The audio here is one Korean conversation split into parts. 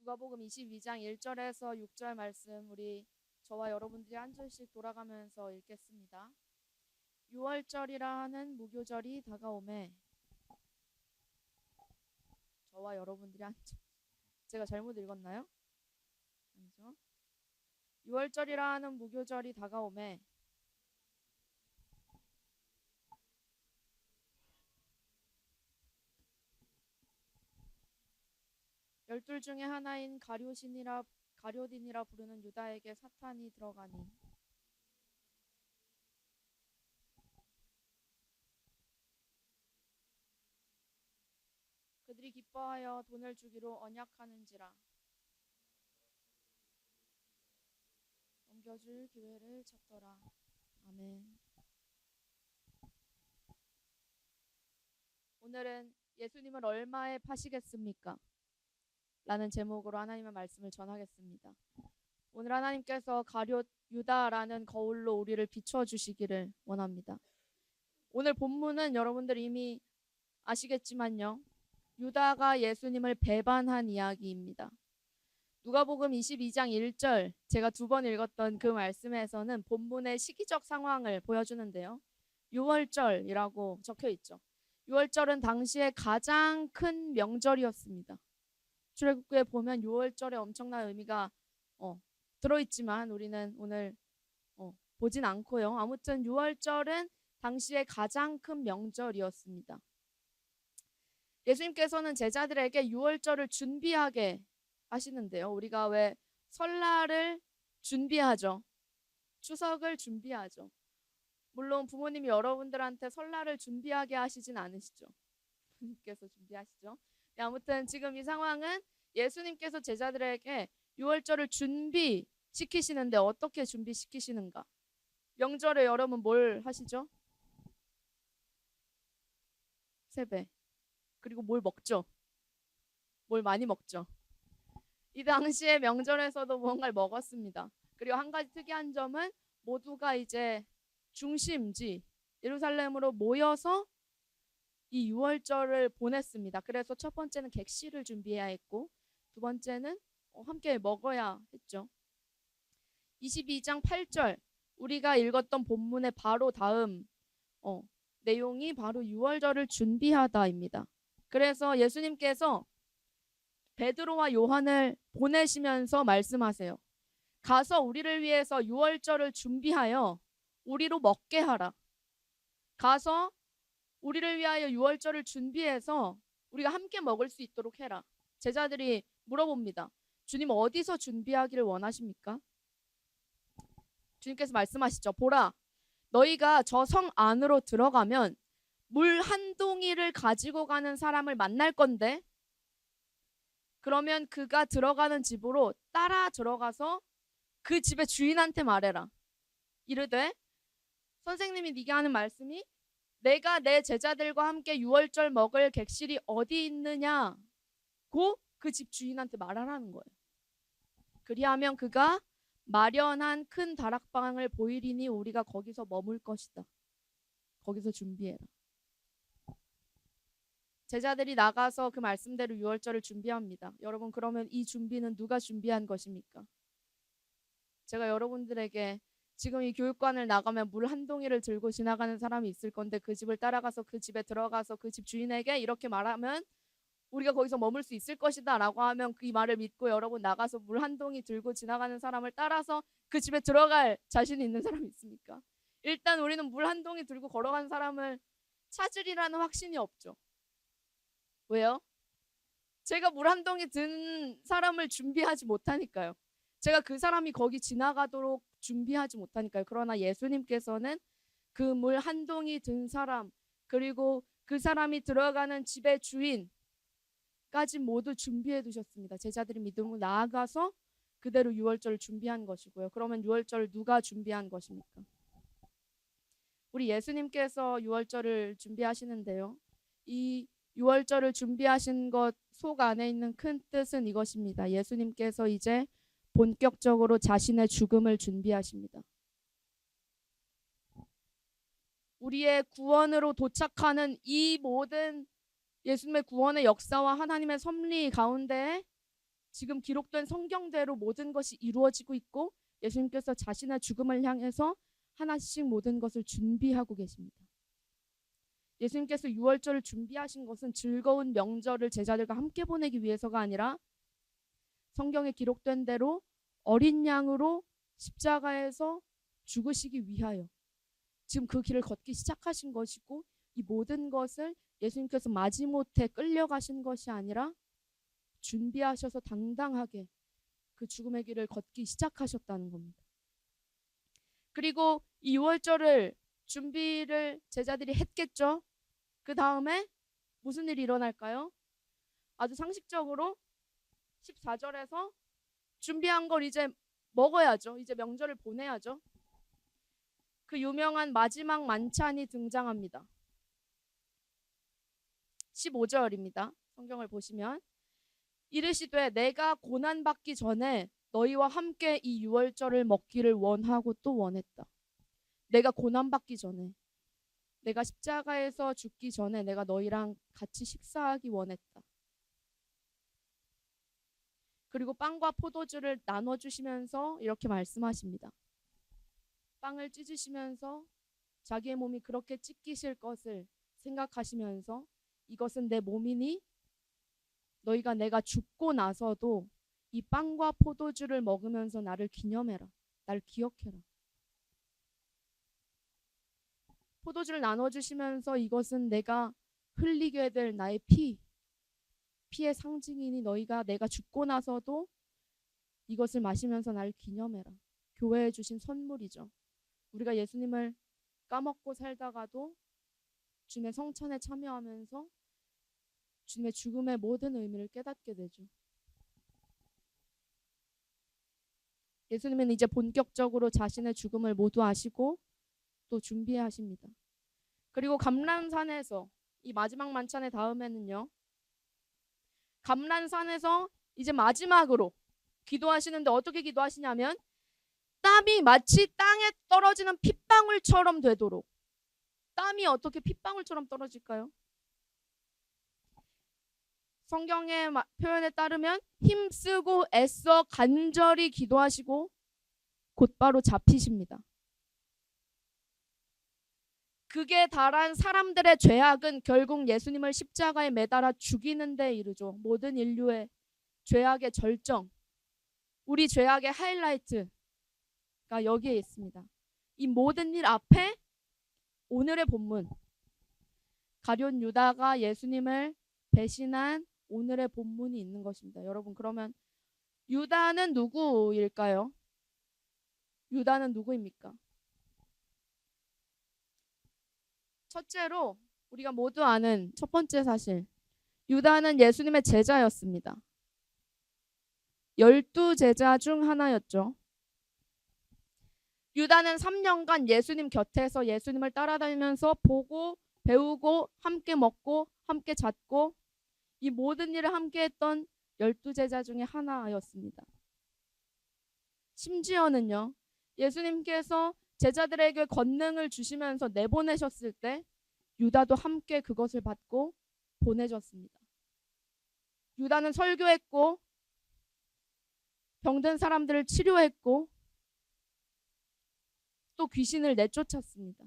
누가복음 22장 1절에서 6절 말씀 우리 저와 여러분들이 한 절씩 돌아가면서 읽겠습니다. 6월절이라 하는 무교절이 다가오매 저와 여러분들이 한 절. 제가 잘못 읽었나요? 아니죠. 6월절이라 하는 무교절이 다가오매 열둘 중에 하나인 가룟이라 부르는 유다에게 사탄이 들어가니 그들이 기뻐하여 돈을 주기로 언약하는지라 넘겨줄 기회를 찾더라. 아멘. 오늘은 예수님을 얼마에 파시겠습니까? 라는 제목으로 하나님의 말씀을 전하겠습니다. 오늘 하나님께서 가룟 유다라는 거울로 우리를 비춰주시기를 원합니다. 오늘 본문은 여러분들 이미 아시겠지만요. 유다가 예수님을 배반한 이야기입니다. 누가복음 22장 1절 제가 2번 읽었던 그 말씀에서는 본문의 시기적 상황을 보여주는데요. 6월절이라고 적혀 있죠. 6월절은 당시에 가장 큰 명절이었습니다. 출애굽기에 보면 6월절에 엄청난 의미가 들어있지만 우리는 오늘 보진 않고요. 아무튼 6월절은 당시에 가장 큰 명절이었습니다. 예수님께서는 제자들에게 6월절을 준비하게 하시는데요. 우리가 왜 설날을 준비하죠. 추석을 준비하죠. 물론 부모님이 여러분들한테 설날을 준비하게 하시진 않으시죠. 부모님께서 준비하시죠. 아무튼 지금 이 상황은 예수님께서 제자들에게 6월절을 준비시키시는데 어떻게 준비시키시는가? 명절에 여러분 뭘 하시죠? 세배. 그리고 뭘 먹죠? 뭘 많이 먹죠? 이 당시에 명절에서도 뭔가를 먹었습니다. 그리고 한 가지 특이한 점은 모두가 이제 중심지 예루살렘으로 모여서 이 6월절을 보냈습니다. 그래서 첫 번째는 객실을 준비해야 했고 두 번째는 함께 먹어야 했죠. 22장 8절 우리가 읽었던 본문의 바로 다음 내용이 바로 6월절을 준비하다입니다. 그래서 예수님께서 베드로와 요한을 보내시면서 말씀하세요. 가서 우리를 위해서 6월절을 준비하여 우리로 먹게 하라. 가서 우리를 위하여 6월절을 준비해서 우리가 함께 먹을 수 있도록 해라. 제자들이 물어봅니다. 주님 어디서 준비하기를 원하십니까? 주님께서 말씀하시죠. 보라, 너희가 저 성 안으로 들어가면 물 한 동이를 가지고 가는 사람을 만날 건데 그러면 그가 들어가는 집으로 따라 들어가서 그 집의 주인한테 말해라. 이르되 선생님이 네가 하는 말씀이 내가 내 제자들과 함께 6월절 먹을 객실이 어디 있느냐고 그 집 주인한테 말하라는 거예요. 그리하면 그가 마련한 큰 다락방을 보이리니 우리가 거기서 머물 것이다. 거기서 준비해라. 제자들이 나가서 그 말씀대로 6월절을 준비합니다. 여러분 그러면 이 준비는 누가 준비한 것입니까? 제가 여러분들에게 지금 이 교육관을 나가면 물 한 동이를 들고 지나가는 사람이 있을 건데 그 집을 따라가서 그 집에 들어가서 그 집 주인에게 이렇게 말하면 우리가 거기서 머물 수 있을 것이다 라고 하면 그 말을 믿고 여러분 나가서 물 한 동이 들고 지나가는 사람을 따라서 그 집에 들어갈 자신이 있는 사람이 있습니까? 일단 우리는 물 한 동이 들고 걸어간 사람을 찾으리라는 확신이 없죠. 왜요? 제가 물 한 동이 든 사람을 준비하지 못하니까요. 제가 그 사람이 거기 지나가도록 준비하지 못하니까요. 그러나 예수님께서는 그 물 한 동이 든 사람 그리고 그 사람이 들어가는 집의 주인까지 모두 준비해 두셨습니다. 제자들이 믿음으로 나아가서 그대로 6월절을 준비한 것이고요. 그러면 6월절을 누가 준비한 것입니까? 우리 예수님께서 6월절을 준비하시는데요. 이 6월절을 준비하신 것 속 안에 있는 큰 뜻은 이것입니다. 예수님께서 이제 본격적으로 자신의 죽음을 준비하십니다. 우리의 구원으로 도착하는 이 모든 예수님의 구원의 역사와 하나님의 섭리 가운데 지금 기록된 성경대로 모든 것이 이루어지고 있고 예수님께서 자신의 죽음을 향해서 하나씩 모든 것을 준비하고 계십니다. 예수님께서 유월절을 준비하신 것은 즐거운 명절을 제자들과 함께 보내기 위해서가 아니라 성경에 기록된 대로 어린 양으로 십자가에서 죽으시기 위하여 지금 그 길을 걷기 시작하신 것이고, 이 모든 것을 예수님께서 마지못해 끌려가신 것이 아니라 준비하셔서 당당하게 그 죽음의 길을 걷기 시작하셨다는 겁니다. 그리고 이 유월절을 준비를 제자들이 했겠죠. 그 다음에 무슨 일이 일어날까요? 아주 상식적으로 14절에서 준비한 걸 이제 먹어야죠. 이제 명절을 보내야죠. 그 유명한 마지막 만찬이 등장합니다. 15절입니다. 성경을 보시면 이르시되 내가 고난받기 전에 너희와 함께 이 유월절을 먹기를 원하고 또 원했다. 내가 고난받기 전에, 내가 십자가에서 죽기 전에 내가 너희랑 같이 식사하기 원했다. 그리고 빵과 포도주를 나눠주시면서 이렇게 말씀하십니다. 빵을 찢으시면서 자기의 몸이 그렇게 찢기실 것을 생각하시면서 이것은 내 몸이니 너희가 내가 죽고 나서도 이 빵과 포도주를 먹으면서 나를 기념해라. 나를 기억해라. 포도주를 나눠주시면서 이것은 내가 흘리게 될 나의 피의 상징이니 너희가 내가 죽고 나서도 이것을 마시면서 나를 기념해라. 교회에 주신 선물이죠. 우리가 예수님을 까먹고 살다가도 주님의 성찬에 참여하면서 주님의 죽음의 모든 의미를 깨닫게 되죠. 예수님은 이제 본격적으로 자신의 죽음을 모두 아시고 또 준비하십니다. 그리고 감람산에서 이 마지막 만찬의 다음에는요, 감람산에서 이제 마지막으로 기도하시는데 어떻게 기도하시냐면 땀이 마치 땅에 떨어지는 핏방울처럼 되도록. 땀이 어떻게 핏방울처럼 떨어질까요? 성경의 표현에 따르면 힘쓰고 애써 간절히 기도하시고 곧바로 잡히십니다. 극에 달한 사람들의 죄악은 결국 예수님을 십자가에 매달아 죽이는 데 이르죠. 모든 인류의 죄악의 절정, 우리 죄악의 하이라이트가 여기에 있습니다. 이 모든 일 앞에 오늘의 본문, 가룟 유다가 예수님을 배신한 오늘의 본문이 있는 것입니다. 여러분, 그러면 유다는 누구일까요? 유다는 누구입니까? 첫째로 우리가 모두 아는 첫 번째 사실, 유다는 예수님의 제자였습니다. 12제자 중 하나였죠. 유다는 3년간 예수님 곁에서 예수님을 따라다니면서 보고 배우고 함께 먹고 함께 잤고 이 모든 일을 함께 했던 12제자 중에 하나였습니다. 심지어는요, 예수님께서 제자들에게 권능을 주시면서 내보내셨을 때 유다도 함께 그것을 받고 보내졌습니다. 유다는 설교했고 병든 사람들을 치료했고 또 귀신을 내쫓았습니다.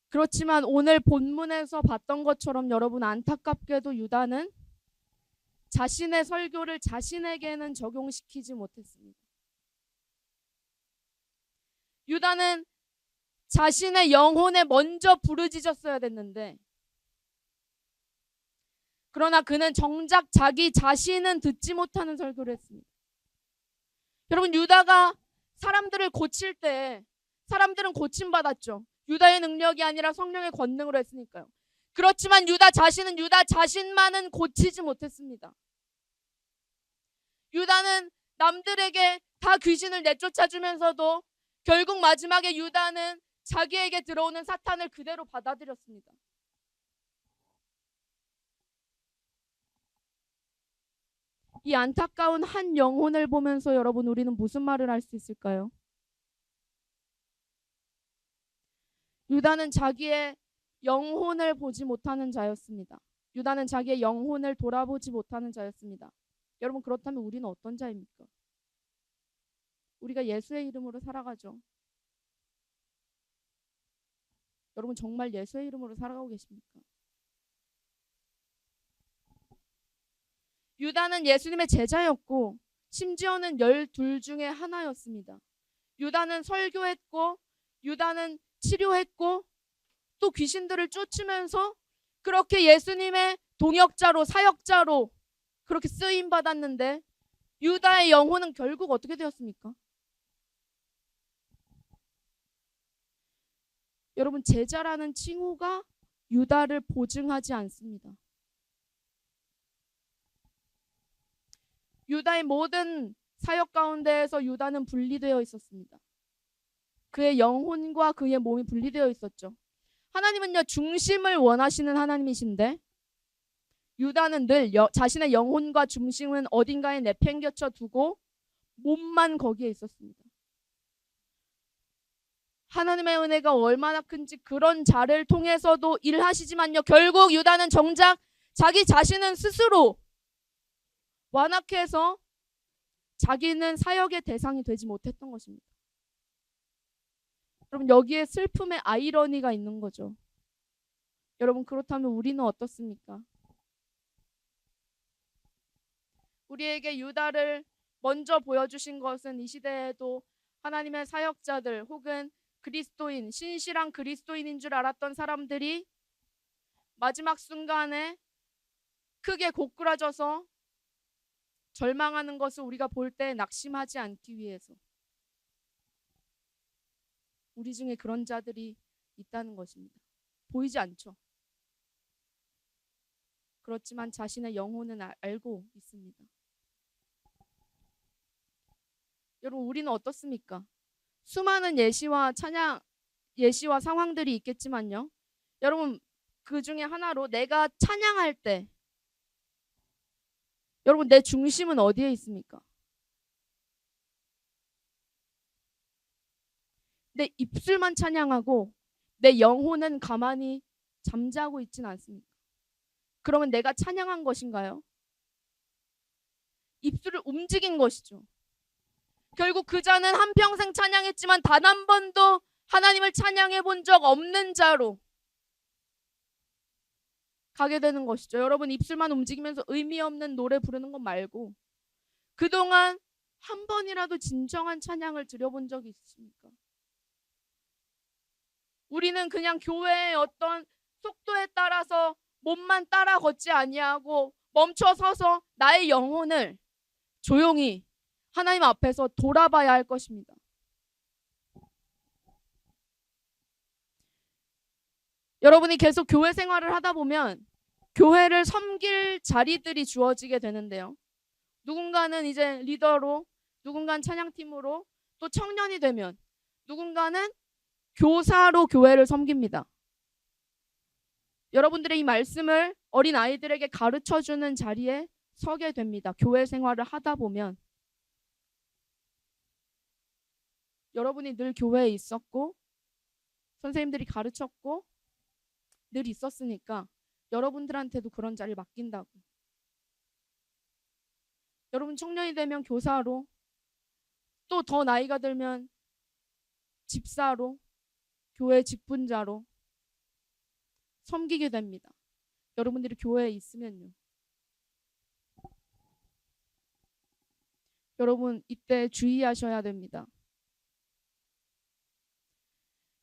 그렇지만 오늘 본문에서 봤던 것처럼 여러분, 안타깝게도 유다는 자신의 설교를 자신에게는 적용시키지 못했습니다. 유다는 자신의 영혼에 먼저 부르짖었어야 됐는데, 그러나 그는 정작 자기 자신은 듣지 못하는 설교를 했습니다. 여러분, 유다가 사람들을 고칠 때 사람들은 고침받았죠. 유다의 능력이 아니라 성령의 권능으로 했으니까요. 그렇지만 유다 자신은 유다 자신만은 고치지 못했습니다. 유다는 남들에게 다 귀신을 내쫓아주면서도 결국 마지막에 유다는 자기에게 들어오는 사탄을 그대로 받아들였습니다. 이 안타까운 한 영혼을 보면서 여러분, 우리는 무슨 말을 할 수 있을까요? 유다는 자기의 영혼을 보지 못하는 자였습니다. 유다는 자기의 영혼을 돌아보지 못하는 자였습니다. 여러분, 그렇다면 우리는 어떤 자입니까? 우리가 예수의 이름으로 살아가죠. 여러분, 정말 예수의 이름으로 살아가고 계십니까? 유다는 예수님의 제자였고 심지어는 12 중에 하나였습니다. 유다는 설교했고 유다는 치료했고 또 귀신들을 쫓으면서 그렇게 예수님의 동역자로 사역자로 그렇게 쓰임 받았는데 유다의 영혼은 결국 어떻게 되었습니까? 여러분, 제자라는 칭호가 유다를 보증하지 않습니다. 유다의 모든 사역 가운데에서 유다는 분리되어 있었습니다. 그의 영혼과 그의 몸이 분리되어 있었죠. 하나님은요, 중심을 원하시는 하나님이신데 유다는 늘 자신의 영혼과 중심은 어딘가에 내팽겨쳐 두고 몸만 거기에 있었습니다. 하나님의 은혜가 얼마나 큰지 그런 자를 통해서도 일하시지만요, 결국 유다는 정작 자기 자신은 스스로 완악해서 자기는 사역의 대상이 되지 못했던 것입니다. 여러분, 여기에 슬픔의 아이러니가 있는 거죠. 여러분, 그렇다면 우리는 어떻습니까? 우리에게 유다를 먼저 보여주신 것은 이 시대에도 하나님의 사역자들 혹은 그리스도인, 신실한 그리스도인인 줄 알았던 사람들이 마지막 순간에 크게 고꾸라져서 절망하는 것을 우리가 볼 때 낙심하지 않기 위해서 우리 중에 그런 자들이 있다는 것입니다. 보이지 않죠. 그렇지만 자신의 영혼은 알고 있습니다. 여러분, 우리는 어떻습니까? 수많은 예시와 상황들이 있겠지만요. 여러분, 그 중에 하나로 내가 찬양할 때 여러분, 내 중심은 어디에 있습니까? 내 입술만 찬양하고 내 영혼은 가만히 잠자고 있지는 않습니까? 그러면 내가 찬양한 것인가요? 입술을 움직인 것이죠. 결국 그 자는 한평생 찬양했지만 단 한 번도 하나님을 찬양해 본 적 없는 자로 가게 되는 것이죠. 여러분, 입술만 움직이면서 의미 없는 노래 부르는 것 말고 그동안 한 번이라도 진정한 찬양을 드려본 적이 있습니까? 우리는 그냥 교회의 어떤 속도에 따라서 몸만 따라 걷지 아니하고 멈춰 서서 나의 영혼을 조용히 하나님 앞에서 돌아봐야 할 것입니다. 여러분이 계속 교회 생활을 하다 보면 교회를 섬길 자리들이 주어지게 되는데요. 누군가는 이제 리더로, 누군가는 찬양팀으로, 또 청년이 되면 누군가는 교사로 교회를 섬깁니다. 여러분들의 이 말씀을 어린 아이들에게 가르쳐주는 자리에 서게 됩니다. 교회 생활을 하다 보면 여러분이 늘 교회에 있었고 선생님들이 가르쳤고 늘 있었으니까 여러분들한테도 그런 자리를 맡긴다고. 여러분, 청년이 되면 교사로, 또 더 나이가 들면 집사로, 교회 직분자로 섬기게 됩니다. 여러분들이 교회에 있으면요. 여러분, 이때 주의하셔야 됩니다.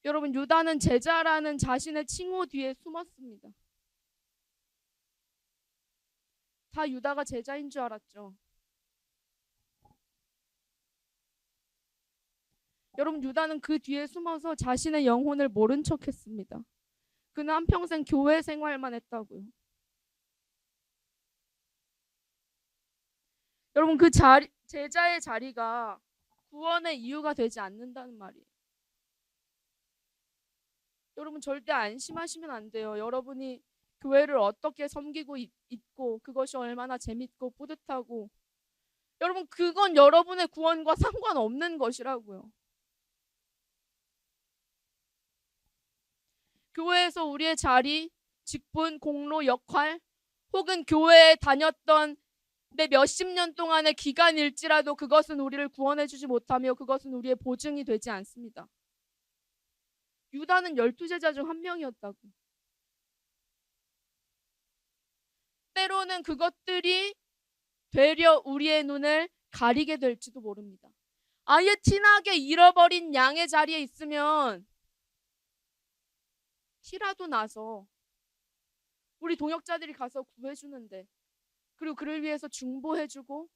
여러분, 유다는 제자라는 자신의 칭호 뒤에 숨었습니다. 다 유다가 제자인 줄 알았죠. 여러분, 유다는 그 뒤에 숨어서 자신의 영혼을 모른 척했습니다. 그는 한평생 교회 생활만 했다고요. 여러분, 그 제자의 자리가 구원의 이유가 되지 않는다는 말이에요. 여러분, 절대 안심하시면 안 돼요. 여러분이 교회를 어떻게 섬기고 있고 그것이 얼마나 재밌고 뿌듯하고 여러분, 그건 여러분의 구원과 상관없는 것이라고요. 교회에서 우리의 자리, 직분, 공로, 역할, 혹은 교회에 다녔던 내 몇십 년 동안의 기간일지라도 그것은 우리를 구원해 주지 못하며 그것은 우리의 보증이 되지 않습니다. 유다는 12제자 중 한 명이었다고. 때로는 그것들이 되려 우리의 눈을 가리게 될지도 모릅니다. 아예 티나게 잃어버린 양의 자리에 있으면 티라도 나서 우리 동역자들이 가서 구해주는데, 그리고 그를 위해서 중보해주고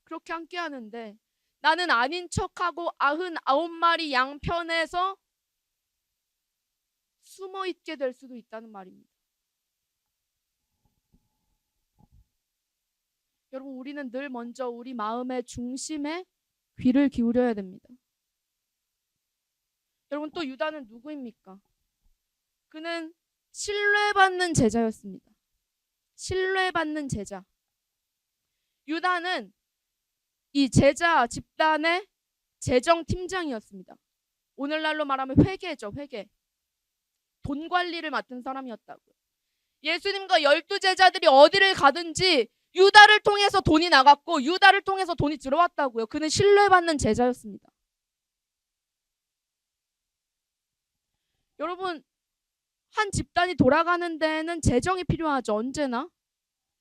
그렇게 함께 하는데, 나는 아닌 척하고 99마리 양편에서 숨어 있게 될 수도 있다는 말입니다. 여러분, 우리는 늘 먼저 우리 마음의 중심에 귀를 기울여야 됩니다. 여러분, 또 유다는 누구입니까? 그는 신뢰받는 제자였습니다. 신뢰받는 제자. 유다는 이 제자 집단의 재정팀장이었습니다. 오늘날로 말하면 회계죠, 회계. 돈 관리를 맡은 사람이었다고요. 예수님과 12제자들이 어디를 가든지 유다를 통해서 돈이 나갔고 유다를 통해서 돈이 들어왔다고요. 그는 신뢰받는 제자였습니다. 여러분, 한 집단이 돌아가는 데는 재정이 필요하죠. 언제나.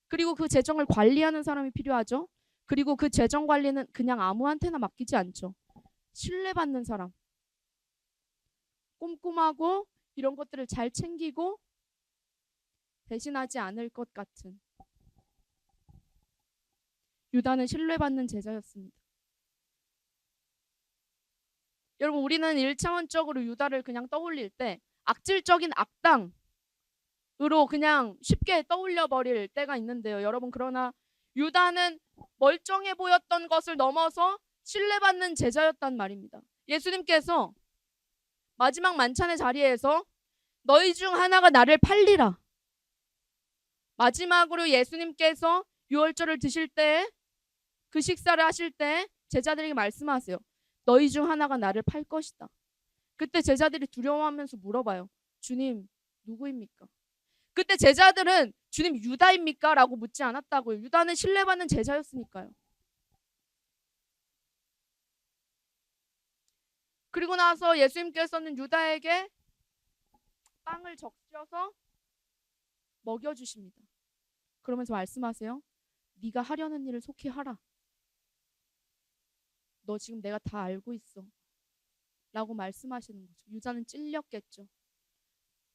그리고 그 재정을 관리하는 사람이 필요하죠. 그리고 그 재정 관리는 그냥 아무한테나 맡기지 않죠. 신뢰받는 사람. 꼼꼼하고 이런 것들을 잘 챙기고 배신하지 않을 것 같은. 유다는 신뢰받는 제자였습니다. 여러분, 우리는 1차원적으로 유다를 그냥 떠올릴 때 악질적인 악당으로 그냥 쉽게 떠올려 버릴 때가 있는데요. 여러분, 그러나 유다는 멀쩡해 보였던 것을 넘어서 신뢰받는 제자였단 말입니다. 예수님께서 마지막 만찬의 자리에서 너희 중 하나가 나를 팔리라. 마지막으로 예수님께서 유월절을 드실 때, 그 식사를 하실 때 제자들에게 말씀하세요. 너희 중 하나가 나를 팔 것이다. 그때 제자들이 두려워하면서 물어봐요. 주님, 누구입니까? 그때 제자들은 주님, 유다입니까? 라고 묻지 않았다고요. 유다는 신뢰받는 제자였으니까요. 그리고 나서 예수님께서는 유다에게 빵을 적셔서 먹여주십니다. 그러면서 말씀하세요. 네가 하려는 일을 속히 하라. 너 지금 내가 다 알고 있어. 라고 말씀하시는 거죠. 유다는 찔렸겠죠.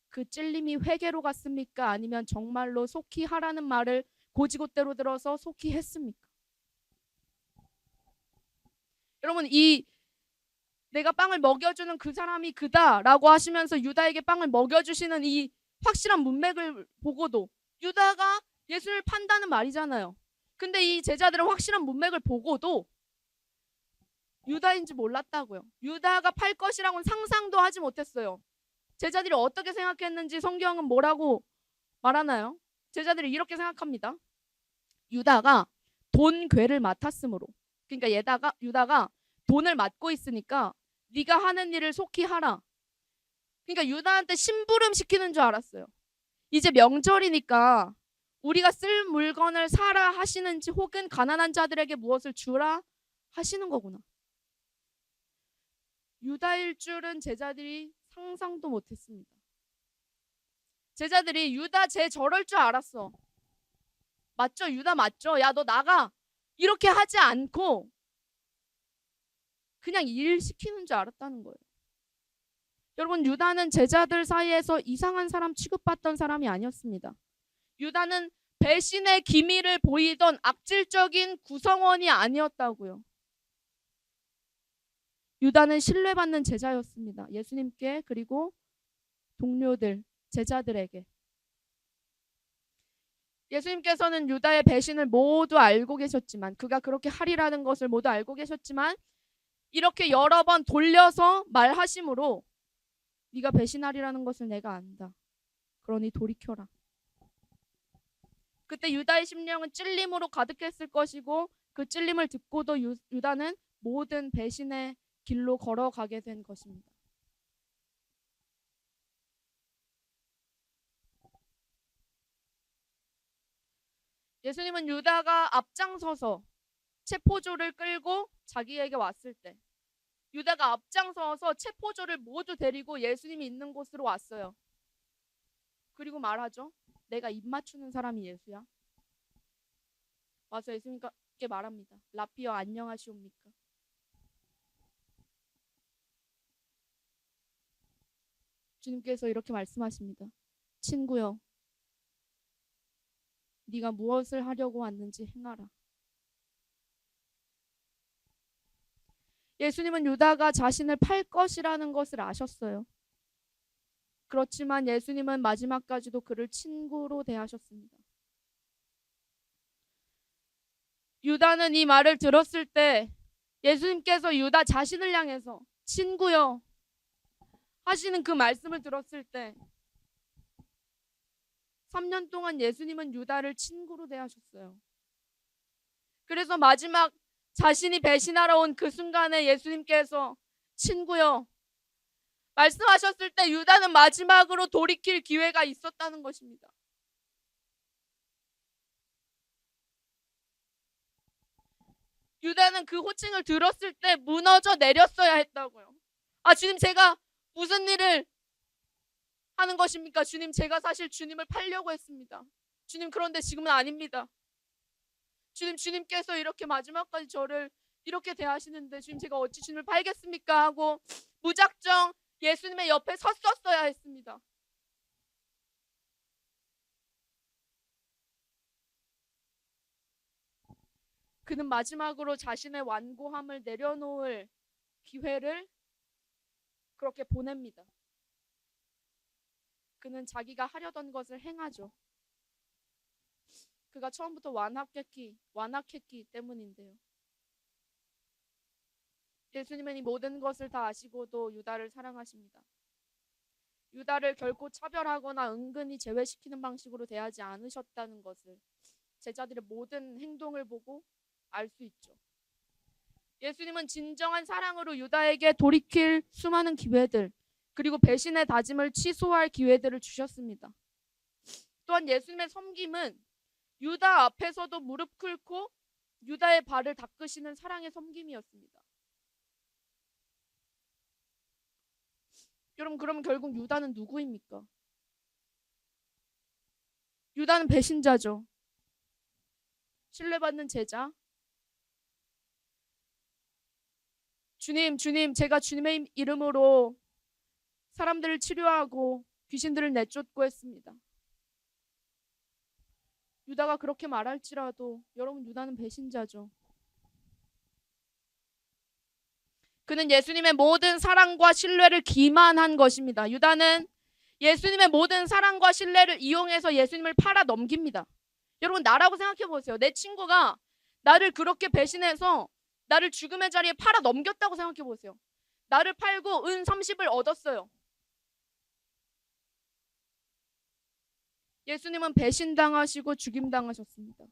그 찔림이 회개로 갔습니까? 아니면 정말로 속히 하라는 말을 고지고대로 들어서 속히 했습니까? 여러분, 이 내가 빵을 먹여주는 그 사람이 그다라고 하시면서 유다에게 빵을 먹여주시는 이 확실한 문맥을 보고도, 유다가 예수를 판다는 말이잖아요. 근데 이 제자들은 확실한 문맥을 보고도 유다인지 몰랐다고요. 유다가 팔 것이라고는 상상도 하지 못했어요. 제자들이 어떻게 생각했는지 성경은 뭐라고 말하나요? 제자들이 이렇게 생각합니다. 유다가 돈괴를 맡았으므로, 그러니까 유다가 돈을 맡고 있으니까 네가 하는 일을 속히 하라. 그러니까 유다한테 심부름 시키는 줄 알았어요. 이제 명절이니까 우리가 쓸 물건을 사라 하시는지, 혹은 가난한 자들에게 무엇을 주라 하시는 거구나. 유다일 줄은 제자들이 상상도 못했습니다. 제자들이 유다 쟤 저럴 줄 알았어. 맞죠? 유다 맞죠? 야, 너 나가. 이렇게 하지 않고 그냥 일 시키는 줄 알았다는 거예요. 여러분, 유다는 제자들 사이에서 이상한 사람 취급받던 사람이 아니었습니다. 유다는 배신의 기미를 보이던 악질적인 구성원이 아니었다고요. 유다는 신뢰받는 제자였습니다. 예수님께, 그리고 동료들, 제자들에게. 예수님께서는 유다의 배신을 모두 알고 계셨지만, 그가 그렇게 하리라는 것을 모두 알고 계셨지만, 이렇게 여러 번 돌려서 말하심으로 네가 배신하리라는 것을 내가 안다. 그러니 돌이켜라. 그때 유다의 심령은 찔림으로 가득했을 것이고, 그 찔림을 듣고도 유다는 모든 배신의 길로 걸어가게 된 것입니다. 예수님은 유다가 앞장서서 체포조를 끌고 자기에게 왔을 때 유다가 앞장서서 체포조를 모두 데리고 예수님이 있는 곳으로 왔어요. 그리고 말하죠. 내가 입 맞추는 사람이 예수야. 와서 예수님께 말합니다. 라피어 안녕하시옵니까? 주님께서 이렇게 말씀하십니다. 친구여, 네가 무엇을 하려고 왔는지 행하라. 예수님은 유다가 자신을 팔 것이라는 것을 아셨어요. 그렇지만 예수님은 마지막까지도 그를 친구로 대하셨습니다. 유다는 이 말을 들었을 때 예수님께서 유다 자신을 향해서 친구여 하시는 그 말씀을 들었을 때 3년 동안 예수님은 유다를 친구로 대하셨어요. 그래서 마지막 자신이 배신하러 온 그 순간에 예수님께서 친구여 말씀하셨을 때 유다는 마지막으로 돌이킬 기회가 있었다는 것입니다. 유다는 그 호칭을 들었을 때 무너져 내렸어야 했다고요. 아, 주님, 제가 무슨 일을 하는 것입니까? 주님, 제가 사실 주님을 팔려고 했습니다. 주님, 그런데 지금은 아닙니다. 주님, 주님께서 이렇게 마지막까지 저를 이렇게 대하시는데 주님, 제가 어찌 주님을 팔겠습니까? 하고 무작정 예수님의 옆에 섰었어야 했습니다. 그는 마지막으로 자신의 완고함을 내려놓을 기회를 그렇게 보냅니다. 그는 자기가 하려던 것을 행하죠. 그가 처음부터 완악했기 때문인데요. 예수님은 이 모든 것을 다 아시고도 유다를 사랑하십니다. 유다를 결코 차별하거나 은근히 제외시키는 방식으로 대하지 않으셨다는 것을 제자들의 모든 행동을 보고 알 수 있죠. 예수님은 진정한 사랑으로 유다에게 돌이킬 수많은 기회들 그리고 배신의 다짐을 취소할 기회들을 주셨습니다. 또한 예수님의 섬김은 유다 앞에서도 무릎 꿇고 유다의 발을 닦으시는 사랑의 섬김이었습니다. 여러분, 그러면 결국 유다는 누구입니까? 유다는 배신자죠. 신뢰받는 제자. 주님, 제가 주님의 이름으로 사람들을 치료하고 귀신들을 내쫓고 했습니다. 유다가 그렇게 말할지라도 여러분, 유다는 배신자죠. 그는 예수님의 모든 사랑과 신뢰를 기만한 것입니다. 유다는 예수님의 모든 사랑과 신뢰를 이용해서 예수님을 팔아 넘깁니다. 여러분, 나라고 생각해 보세요. 내 친구가 나를 그렇게 배신해서 나를 죽음의 자리에 팔아 넘겼다고 생각해 보세요. 나를 팔고 은 30을 얻었어요. 예수님은 배신당하시고 죽임당하셨습니다.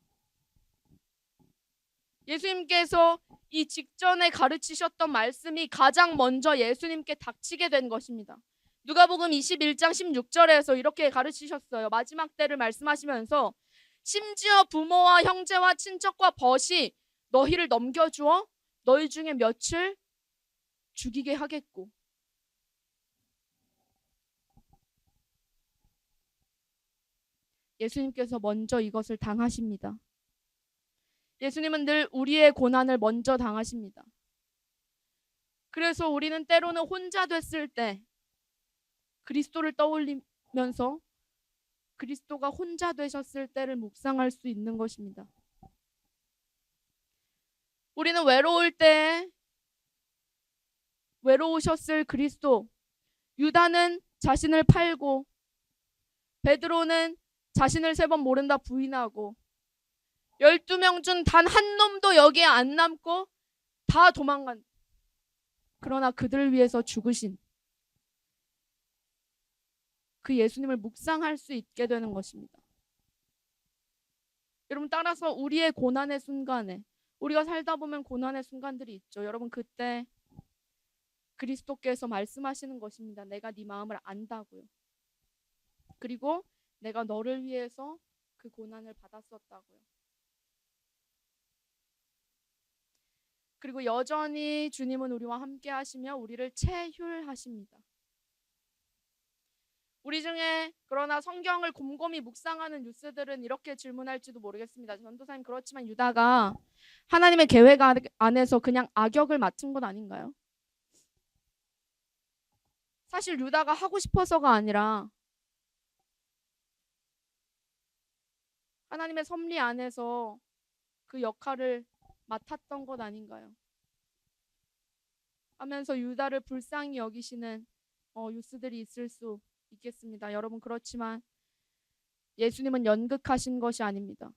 예수님께서 이 직전에 가르치셨던 말씀이 가장 먼저 예수님께 닥치게 된 것입니다. 누가복음 21장 16절에서 이렇게 가르치셨어요. 마지막 때를 말씀하시면서 심지어 부모와 형제와 친척과 벗이 너희를 넘겨주어 너희 중에 몇을 죽이게 하겠고. 예수님께서 먼저 이것을 당하십니다. 예수님은 늘 우리의 고난을 먼저 당하십니다. 그래서 우리는 때로는 혼자 됐을 때 그리스도를 떠올리면서 그리스도가 혼자 되셨을 때를 묵상할 수 있는 것입니다. 우리는 외로울 때 외로우셨을 그리스도, 유다는 자신을 팔고 베드로는 자신을 3번 모른다 부인하고 12명 중 단 한 놈도 여기에 안 남고 다 도망간, 그러나 그들을 위해서 죽으신 그 예수님을 묵상할 수 있게 되는 것입니다. 여러분, 따라서 우리의 고난의 순간에, 우리가 살다 보면 고난의 순간들이 있죠. 여러분, 그때 그리스도께서 말씀하시는 것입니다. 내가 네 마음을 안다고요. 그리고 내가 너를 위해서 그 고난을 받았었다고요. 그리고 여전히 주님은 우리와 함께 하시며 우리를 체휼하십니다. 우리 중에 그러나 성경을 곰곰이 묵상하는 뉴스들은 이렇게 질문할지도 모르겠습니다. 전도사님, 그렇지만 유다가 하나님의 계획 안에서 그냥 악역을 맡은 건 아닌가요? 사실 유다가 하고 싶어서가 아니라 하나님의 섭리 안에서 그 역할을 맡았던 것 아닌가요? 하면서 유다를 불쌍히 여기시는 뉴스들이 있을 수 있겠습니다. 여러분, 그렇지만 예수님은 연극하신 것이 아닙니다.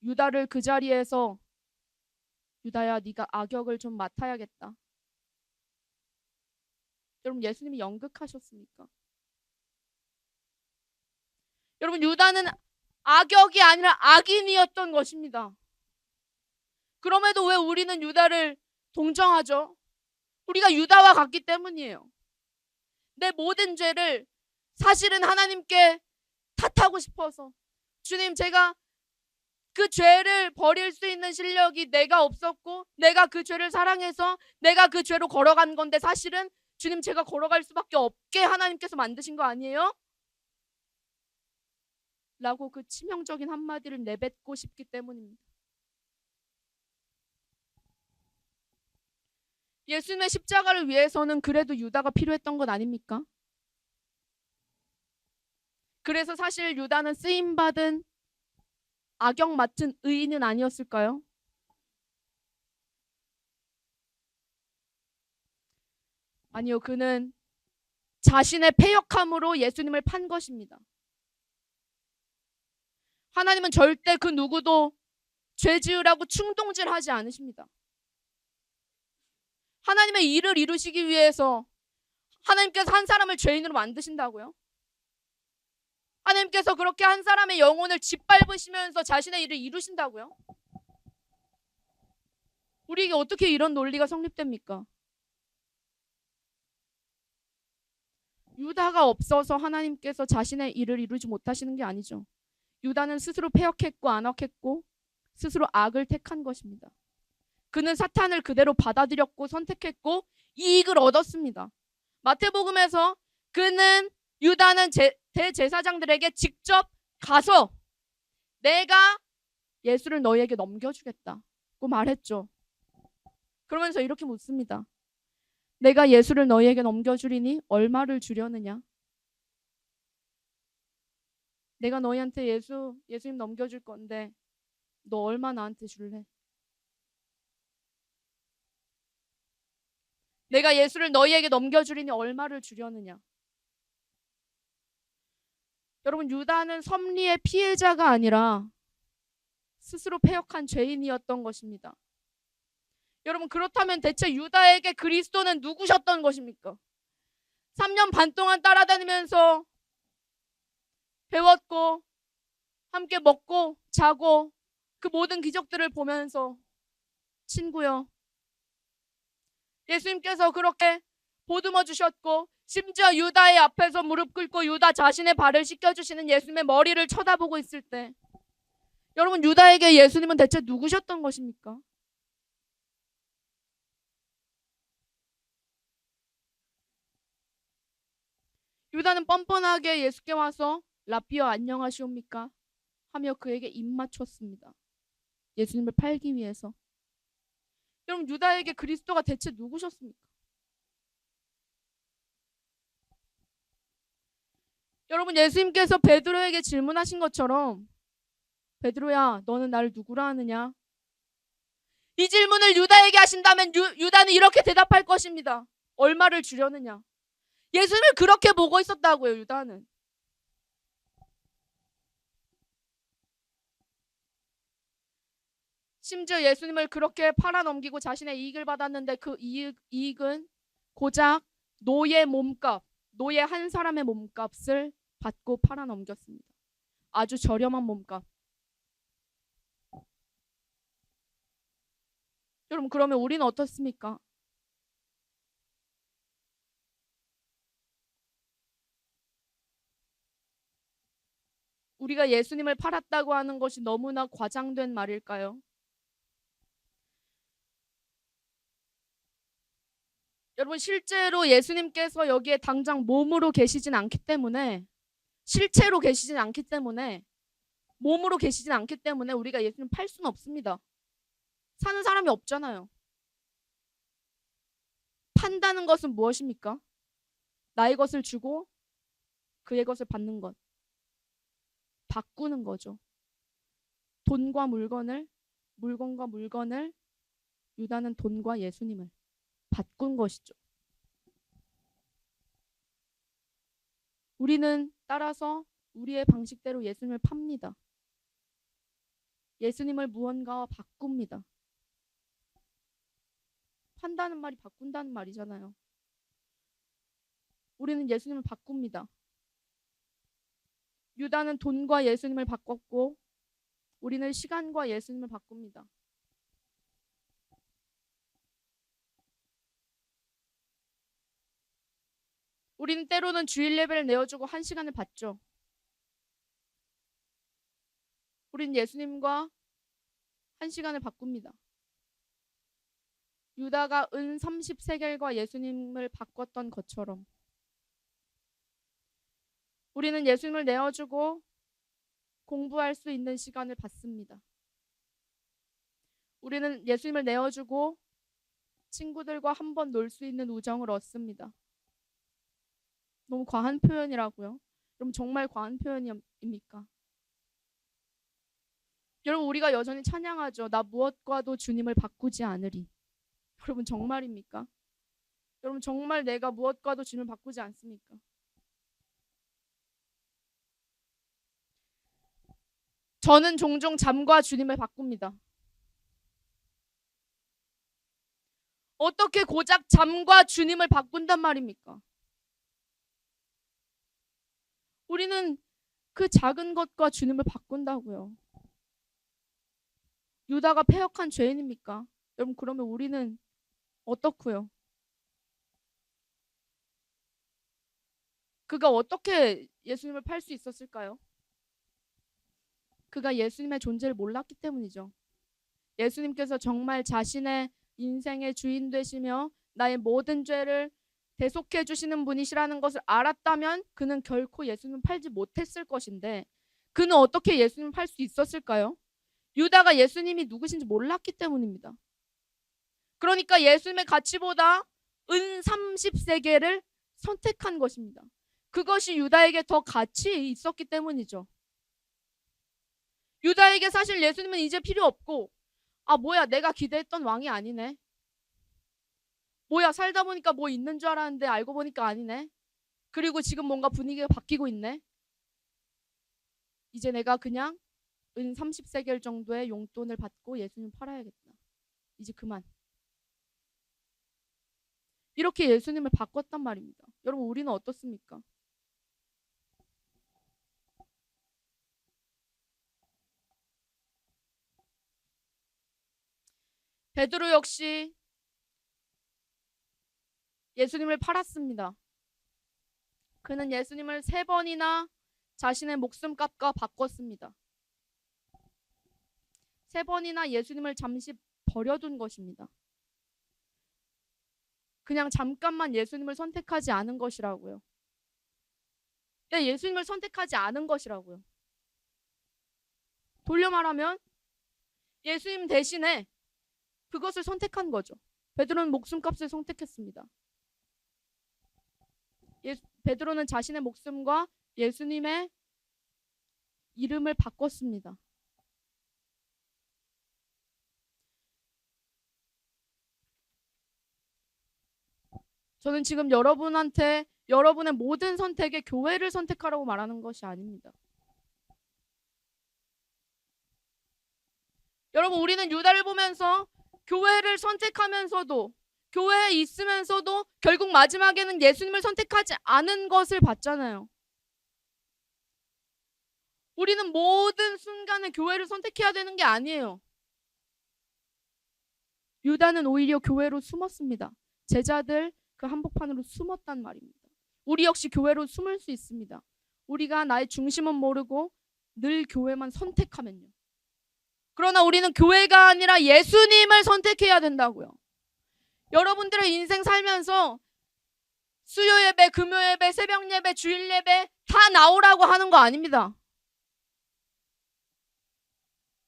유다를 그 자리에서 유다야, 네가 악역을 좀 맡아야겠다. 여러분, 예수님이 연극하셨습니까? 여러분, 유다는 악역이 아니라 악인이었던 것입니다. 그럼에도 왜 우리는 유다를 동정하죠? 우리가 유다와 같기 때문이에요. 내 모든 죄를 사실은 하나님께 탓하고 싶어서, 주님, 제가 그 죄를 버릴 수 있는 실력이 내가 없었고 내가 그 죄를 사랑해서 내가 그 죄로 걸어간 건데, 사실은 주님, 제가 걸어갈 수밖에 없게 하나님께서 만드신 거 아니에요? 라고 그 치명적인 한마디를 내뱉고 싶기 때문입니다. 예수님의 십자가를 위해서는 그래도 유다가 필요했던 것 아닙니까? 그래서 사실 유다는 쓰임받은 악역 맡은 의인은 아니었을까요? 아니요, 그는 자신의 패역함으로 예수님을 판 것입니다. 하나님은 절대 그 누구도 죄 지으라고 충동질하지 않으십니다. 하나님의 일을 이루시기 위해서 하나님께서 한 사람을 죄인으로 만드신다고요? 하나님께서 그렇게 한 사람의 영혼을 짓밟으시면서 자신의 일을 이루신다고요? 우리에게 어떻게 이런 논리가 성립됩니까? 유다가 없어서 하나님께서 자신의 일을 이루지 못하시는 게 아니죠. 유다는 스스로 패역했고 안악했고 스스로 악을 택한 것입니다. 그는 사탄을 그대로 받아들였고 선택했고 이익을 얻었습니다. 마태복음에서 유다는 대제사장들에게 직접 가서 내가 예수를 너희에게 넘겨주겠다고 말했죠. 그러면서 이렇게 묻습니다. 내가 예수를 너희에게 넘겨주리니 얼마를 주려느냐? 내가 너희한테 예수님 넘겨줄 건데 너 얼마 나한테 줄래? 내가 예수를 너희에게 넘겨주리니 얼마를 주려느냐? 여러분, 유다는 섭리의 피해자가 아니라 스스로 패역한 죄인이었던 것입니다. 여러분, 그렇다면 대체 유다에게 그리스도는 누구셨던 것입니까? 3년 반 동안 따라다니면서 배웠고 함께 먹고 자고 그 모든 기적들을 보면서, 친구요, 예수님께서 그렇게 보듬어 주셨고 심지어 유다의 앞에서 무릎 꿇고 유다 자신의 발을 씻겨주시는 예수님의 머리를 쳐다보고 있을 때, 여러분, 유다에게 예수님은 대체 누구셨던 것입니까? 유다는 뻔뻔하게 예수께 와서 라삐어 안녕하시옵니까? 하며 그에게 입 맞췄습니다. 예수님을 팔기 위해서. 여러분, 유다에게 그리스도가 대체 누구셨습니까? 여러분, 예수님께서 베드로에게 질문하신 것처럼, 베드로야, 너는 나를 누구라 하느냐? 이 질문을 유다에게 하신다면 유다는 이렇게 대답할 것입니다. 얼마를 주려느냐? 예수님을 그렇게 보고 있었다고요, 유다는. 심지어 예수님을 그렇게 팔아넘기고 자신의 이익을 받았는데 그 이익은 고작 노예 한 사람의 몸값을 받고 팔아넘겼습니다. 아주 저렴한 몸값. 여러분, 그러면 우리는 어떻습니까? 우리가 예수님을 팔았다고 하는 것이 너무나 과장된 말일까요? 여러분 실제로 예수님께서 여기에 당장 몸으로 계시진 않기 때문에, 실체로 계시진 않기 때문에, 몸으로 계시진 않기 때문에 우리가 예수님 팔 수는 없습니다. 사는 사람이 없잖아요. 판다는 것은 무엇입니까? 나의 것을 주고 그의 것을 받는 것. 바꾸는 거죠. 돈과 물건을, 물건과 물건을, 유다는 돈과 예수님을 바꾼 것이죠. 우리는 따라서 우리의 방식대로 예수님을 팝니다. 예수님을 무언가와 바꿉니다. 판다는 말이 바꾼다는 말이잖아요. 우리는 예수님을 바꿉니다. 유다는 돈과 예수님을 바꿨고 우리는 시간과 예수님을 바꿉니다. 우리는 때로는 주일 예배를 내어주고 1시간을 받죠. 우리는 예수님과 1시간을 바꿉니다. 유다가 은 30세겔과 예수님을 바꿨던 것처럼 우리는 예수님을 내어주고 공부할 수 있는 시간을 받습니다. 우리는 예수님을 내어주고 친구들과 한번 놀 수 있는 우정을 얻습니다. 너무 과한 표현이라고요? 여러분 정말 과한 표현입니까? 여러분 우리가 여전히 찬양하죠. 나 무엇과도 주님을 바꾸지 않으리. 여러분 정말입니까? 여러분 정말 내가 무엇과도 주님을 바꾸지 않습니까? 저는 종종 잠과 주님을 바꿉니다. 어떻게 고작 잠과 주님을 바꾼단 말입니까? 우리는 그 작은 것과 주님을 바꾼다고요. 유다가 패역한 죄인입니까? 여러분 그러면 우리는 어떻고요? 그가 어떻게 예수님을 팔 수 있었을까요? 그가 예수님의 존재를 몰랐기 때문이죠. 예수님께서 정말 자신의 인생의 주인 되시며 나의 모든 죄를 대속해 주시는 분이시라는 것을 알았다면 그는 결코 예수님을 팔지 못했을 것인데 그는 어떻게 예수님을 팔 수 있었을까요? 유다가 예수님이 누구신지 몰랐기 때문입니다. 그러니까 예수님의 가치보다 은 30세겔을 선택한 것입니다. 그것이 유다에게 더 가치 있었기 때문이죠. 유다에게 사실 예수님은 이제 필요 없고 뭐야 내가 기대했던 왕이 아니네. 뭐야 살다 보니까 뭐 있는 줄 알았는데 알고 보니까 아니네. 그리고 지금 뭔가 분위기가 바뀌고 있네. 이제 내가 그냥 은 30세겔 정도의 용돈을 받고 예수님 팔아야겠다. 이제 그만. 이렇게 예수님을 바꿨단 말입니다. 여러분 우리는 어떻습니까? 베드로 역시 예수님을 팔았습니다. 그는 예수님을 3번이나 자신의 목숨값과 바꿨습니다. 3번이나 예수님을 잠시 버려둔 것입니다. 그냥 잠깐만 예수님을 선택하지 않은 것이라고요. 예수님을 선택하지 않은 것이라고요. 돌려 말하면 예수님 대신에 그것을 선택한 거죠. 베드로는 목숨값을 선택했습니다. 베드로는 자신의 목숨과 예수님의 이름을 바꿨습니다. 저는 지금 여러분한테 여러분의 모든 선택에 교회를 선택하라고 말하는 것이 아닙니다. 여러분 우리는 유다를 보면서 교회를 선택하면서도 교회에 있으면서도 결국 마지막에는 예수님을 선택하지 않은 것을 봤잖아요. 우리는 모든 순간에 교회를 선택해야 되는 게 아니에요. 유다는 오히려 교회로 숨었습니다. 제자들 그 한복판으로 숨었단 말입니다. 우리 역시 교회로 숨을 수 있습니다. 우리가 나의 중심은 모르고 늘 교회만 선택하면요. 그러나 우리는 교회가 아니라 예수님을 선택해야 된다고요. 여러분들의 인생 살면서 수요 예배, 금요 예배, 새벽 예배, 주일 예배 다 나오라고 하는 거 아닙니다.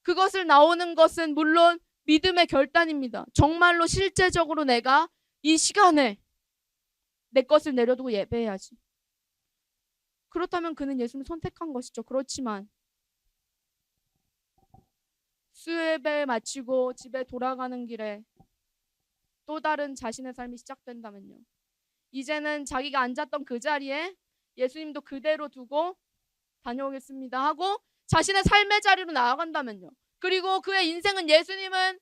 그것을 나오는 것은 물론 믿음의 결단입니다. 정말로 실제적으로 내가 이 시간에 내 것을 내려두고 예배해야지. 그렇다면 그는 예수님을 선택한 것이죠. 그렇지만 수요 예배 마치고 집에 돌아가는 길에 또 다른 자신의 삶이 시작된다면요. 이제는 자기가 앉았던 그 자리에 예수님도 그대로 두고 다녀오겠습니다 하고 자신의 삶의 자리로 나아간다면요. 그리고 그의 인생은 예수님은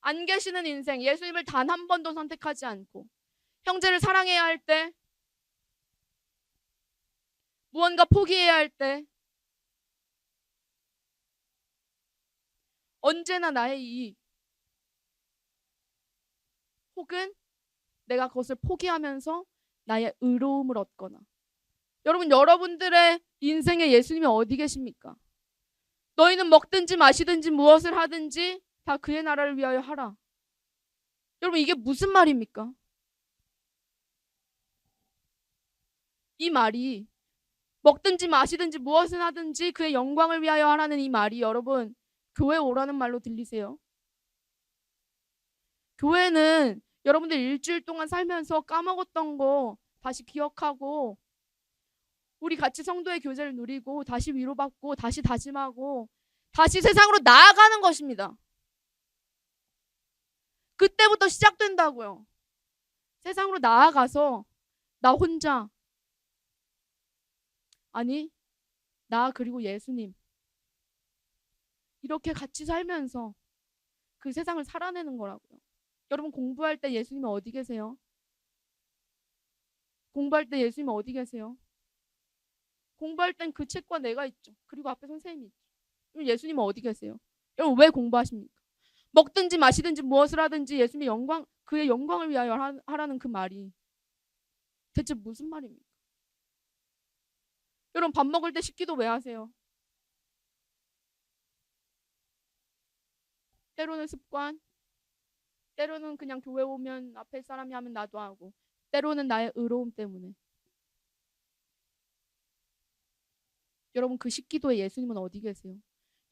안 계시는 인생, 예수님을 단 한 번도 선택하지 않고 형제를 사랑해야 할 때, 무언가 포기해야 할 때 언제나 나의 이익 혹은 내가 그것을 포기하면서 나의 의로움을 얻거나. 여러분, 여러분들의 인생에 예수님이 어디 계십니까? 너희는 먹든지 마시든지 무엇을 하든지 다 그의 나라를 위하여 하라. 여러분, 이게 무슨 말입니까? 이 말이 먹든지 마시든지 무엇을 하든지 그의 영광을 위하여 하라는 이 말이 여러분 교회 오라는 말로 들리세요? 교회는 여러분들 일주일 동안 살면서 까먹었던 거 다시 기억하고 우리 같이 성도의 교제를 누리고 다시 위로받고 다시 다짐하고 다시 세상으로 나아가는 것입니다. 그때부터 시작된다고요. 세상으로 나아가서 나 혼자 아니 나 그리고 예수님 이렇게 같이 살면서 그 세상을 살아내는 거라고요. 여러분 공부할 때 예수님은 어디 계세요? 공부할 때 예수님은 어디 계세요? 공부할 땐 그 책과 내가 있죠. 그리고 앞에 선생님이 있죠. 그럼 예수님은 어디 계세요? 여러분 왜 공부하십니까? 먹든지 마시든지 무엇을 하든지 예수님의 영광, 그의 영광을 위하여 하라는 그 말이 대체 무슨 말입니까? 여러분 밥 먹을 때 식기도 왜 하세요? 때로는 습관, 때로는 그냥 교회 오면 앞에 사람이 하면 나도 하고, 때로는 나의 의로움 때문에. 여러분 그 식기도에 예수님은 어디 계세요?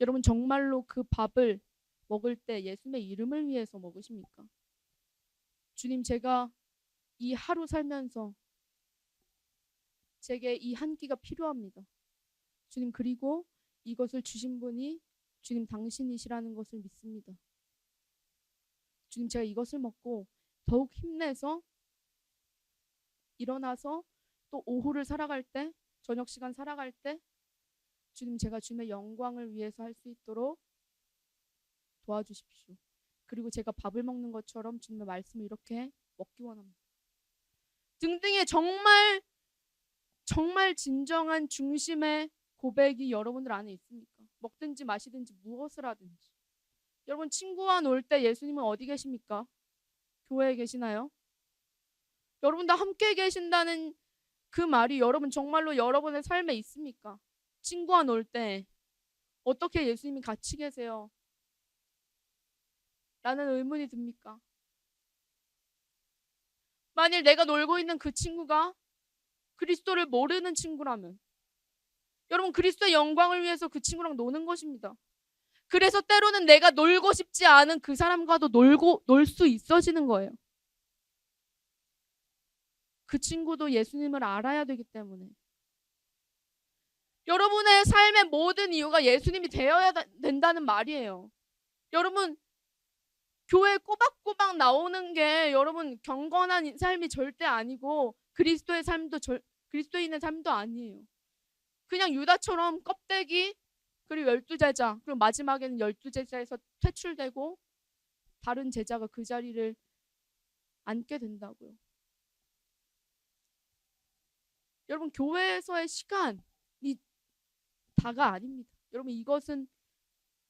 여러분 정말로 그 밥을 먹을 때 예수님의 이름을 위해서 먹으십니까? 주님, 제가 이 하루 살면서 제게 이 한 끼가 필요합니다. 주님, 그리고 이것을 주신 분이 주님 당신이시라는 것을 믿습니다. 주님, 제가 이것을 먹고 더욱 힘내서 일어나서 또 오후를 살아갈 때, 저녁 시간 살아갈 때 주님, 제가 주님의 영광을 위해서 할 수 있도록 도와주십시오. 그리고 제가 밥을 먹는 것처럼 주님의 말씀을 이렇게 먹기 원합니다. 등등의 정말 진정한 중심의 고백이 여러분들 안에 있습니까? 먹든지 마시든지 무엇을 하든지. 여러분 친구와 놀 때 예수님은 어디 계십니까? 교회에 계시나요? 여러분과 함께 계신다는 그 말이 여러분 정말로 여러분의 삶에 있습니까? 친구와 놀 때 어떻게 예수님이 같이 계세요? 라는 의문이 듭니까? 만일 내가 놀고 있는 그 친구가 그리스도를 모르는 친구라면 여러분 그리스도의 영광을 위해서 그 친구랑 노는 것입니다. 그래서 때로는 내가 놀고 싶지 않은 그 사람과도 놀 수 있어지는 거예요. 그 친구도 예수님을 알아야 되기 때문에. 여러분의 삶의 모든 이유가 예수님이 되어야 된다는 말이에요. 여러분 교회 꼬박꼬박 나오는 게 여러분 경건한 삶이 절대 아니고 그리스도인의 삶도 아니에요. 그냥 유다처럼 껍데기 그리고 12제자 그리고 마지막에는 12제자에서 퇴출되고 다른 제자가 그 자리를 앉게 된다고요. 여러분 교회에서의 시간이 다가 아닙니다. 여러분 이것은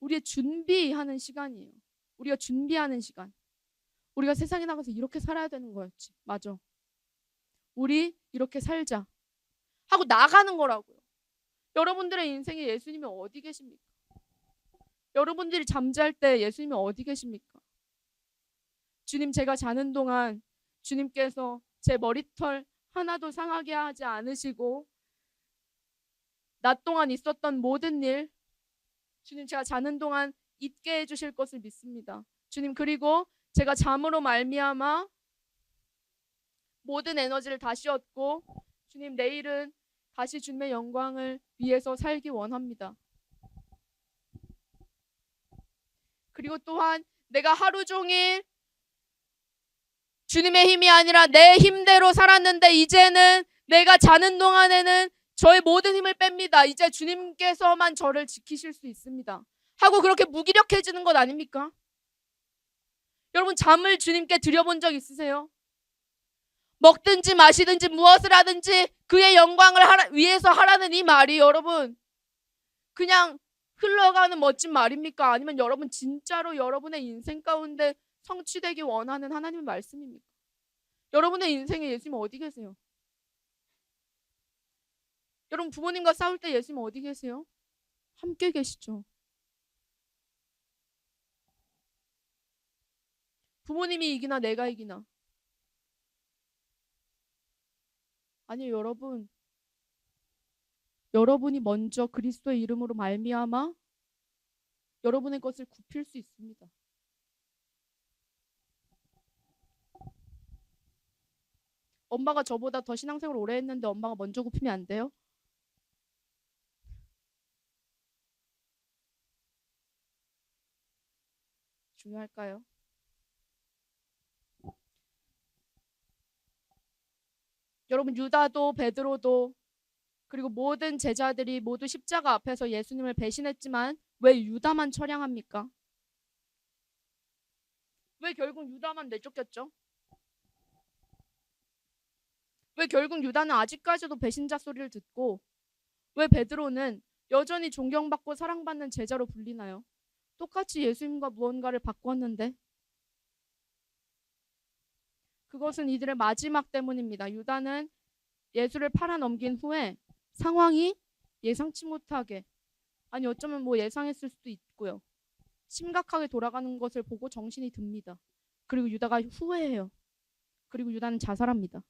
우리의 준비하는 시간이에요. 우리가 준비하는 시간. 우리가 세상에 나가서 이렇게 살아야 되는 거였지. 맞아. 우리 이렇게 살자 하고 나가는 거라고요. 여러분들의 인생에 예수님이 어디 계십니까? 여러분들이 잠잘 때 예수님이 어디 계십니까? 주님, 제가 자는 동안 주님께서 제 머리털 하나도 상하게 하지 않으시고 낮 동안 있었던 모든 일 주님, 제가 자는 동안 잊게 해주실 것을 믿습니다. 주님, 그리고 제가 잠으로 말미암아 모든 에너지를 다시 얻고 주님, 내일은 다시 주님의 영광을 위해서 살기 원합니다. 그리고 또한 내가 하루 종일 주님의 힘이 아니라 내 힘대로 살았는데 이제는 내가 자는 동안에는 저의 모든 힘을 뺍니다. 이제 주님께서만 저를 지키실 수 있습니다. 하고 그렇게 무기력해지는 것 아닙니까? 여러분, 잠을 주님께 드려본 적 있으세요? 먹든지 마시든지 무엇을 하든지 그의 영광을 위해서 하라는 이 말이 여러분 그냥 흘러가는 멋진 말입니까? 아니면 여러분 진짜로 여러분의 인생 가운데 성취되기 원하는 하나님의 말씀입니까? 여러분의 인생에 예수님 어디 계세요? 여러분 부모님과 싸울 때 예수님 어디 계세요? 함께 계시죠. 부모님이 이기나 내가 이기나? 아니요, 여러분이 먼저 그리스도의 이름으로 말미암아 여러분의 것을 굽힐 수 있습니다. 엄마가 저보다 더 신앙생활 오래 했는데 엄마가 먼저 굽히면 안 돼요? 중요할까요? 여러분, 유다도 베드로도 그리고 모든 제자들이 모두 십자가 앞에서 예수님을 배신했지만 왜 유다만 처량합니까? 왜 결국 유다만 내쫓겼죠? 왜 결국 유다는 아직까지도 배신자 소리를 듣고 왜 베드로는 여전히 존경받고 사랑받는 제자로 불리나요? 똑같이 예수님과 무언가를 바꿨는데 그것은 이들의 마지막 때문입니다. 유다는 예수를 팔아넘긴 후에 상황이 예상치 못하게 아니 어쩌면 뭐 예상했을 수도 있고요. 심각하게 돌아가는 것을 보고 정신이 듭니다. 그리고 유다가 후회해요. 그리고 유다는 자살합니다.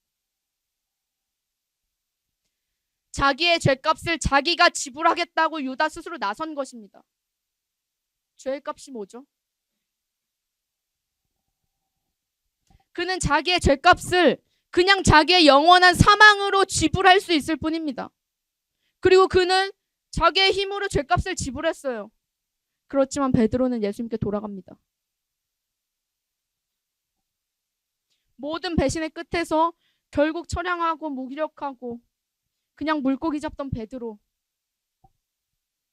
자기의 죄값을 자기가 지불하겠다고 유다 스스로 나선 것입니다. 죄값이 뭐죠? 그는 자기의 죄값을 그냥 자기의 영원한 사망으로 지불할 수 있을 뿐입니다. 그리고 그는 자기의 힘으로 죄값을 지불했어요. 그렇지만 베드로는 예수님께 돌아갑니다. 모든 배신의 끝에서 결국 처량하고 무기력하고 그냥 물고기 잡던 베드로,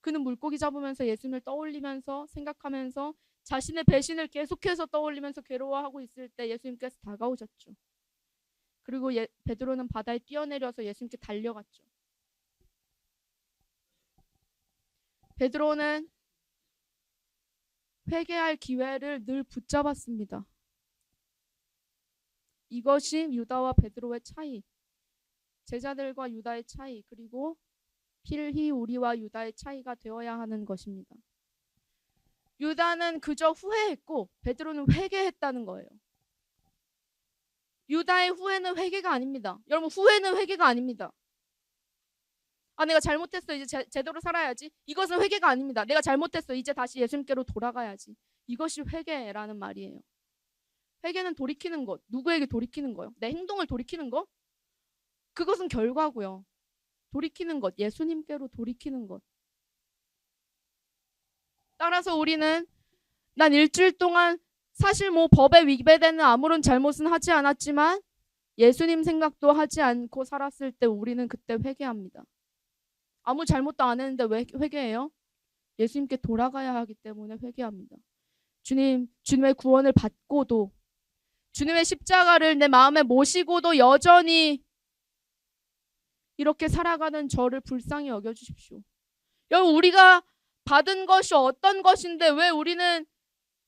그는 물고기 잡으면서 예수님을 떠올리면서 생각하면서 자신의 배신을 계속해서 떠올리면서 괴로워하고 있을 때 예수님께서 다가오셨죠. 그리고 베드로는 바다에 뛰어내려서 예수님께 달려갔죠. 베드로는 회개할 기회를 늘 붙잡았습니다. 이것이 유다와 베드로의 차이, 제자들과 유다의 차이, 그리고 필히 우리와 유다의 차이가 되어야 하는 것입니다. 유다는 그저 후회했고 베드로는 회개했다는 거예요. 유다의 후회는 회개가 아닙니다. 여러분, 후회는 회개가 아닙니다. 내가 잘못했어. 이제 제대로 살아야지. 이것은 회개가 아닙니다. 내가 잘못했어. 이제 다시 예수님께로 돌아가야지. 이것이 회개라는 말이에요. 회개는 돌이키는 것. 누구에게 돌이키는 거요? 내 행동을 돌이키는 것? 그것은 결과고요. 돌이키는 것. 예수님께로 돌이키는 것. 따라서 우리는 난 일주일 동안 사실 뭐 법에 위배되는 아무런 잘못은 하지 않았지만 예수님 생각도 하지 않고 살았을 때 우리는 그때 회개합니다. 아무 잘못도 안 했는데 왜 회개해요? 예수님께 돌아가야 하기 때문에 회개합니다. 주님의 구원을 받고도 주님의 십자가를 내 마음에 모시고도 여전히 이렇게 살아가는 저를 불쌍히 여겨주십시오. 여러분, 우리가 받은 것이 어떤 것인데 왜 우리는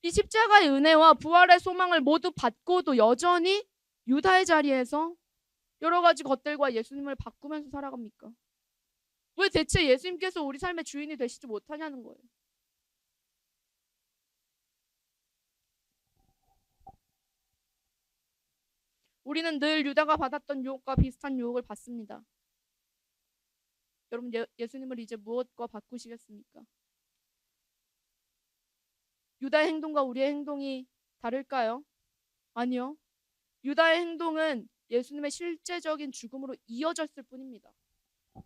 이 십자가의 은혜와 부활의 소망을 모두 받고도 여전히 유다의 자리에서 여러 가지 것들과 예수님을 바꾸면서 살아갑니까? 왜 대체 예수님께서 우리 삶의 주인이 되시지 못하냐는 거예요. 우리는 늘 유다가 받았던 유혹과 비슷한 유혹을 받습니다. 여러분, 예수님을 이제 무엇과 바꾸시겠습니까? 유다의 행동과 우리의 행동이 다를까요? 아니요. 유다의 행동은 예수님의 실제적인 죽음으로 이어졌을 뿐입니다.